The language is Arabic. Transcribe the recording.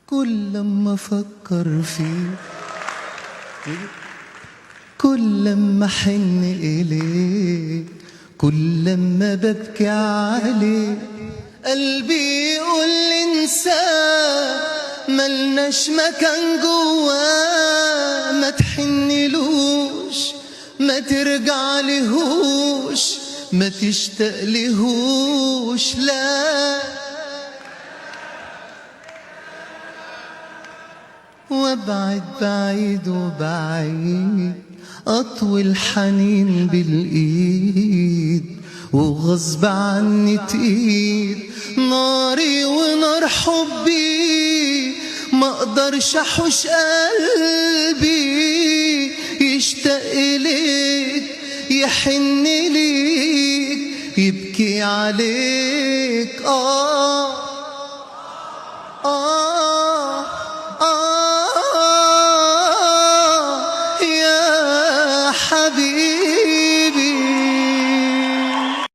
كل لما افكر فيه، كل لما احن اليه، كل لما ببكي عليه، قلبي يقول لي انساه، ملناش مكان جواه. ما تحنلوش، ما ترجع لهوش، ما تشتاق لهوش، لا. وابعد بعيد وبعيد، اطوي الحنين بالايد، وغصب عني تقيد ناري ونار حبي. ما اقدرش احوش قلبي يشتاق اليك، يحن ليك، يبكي عليك. يا حبيبي.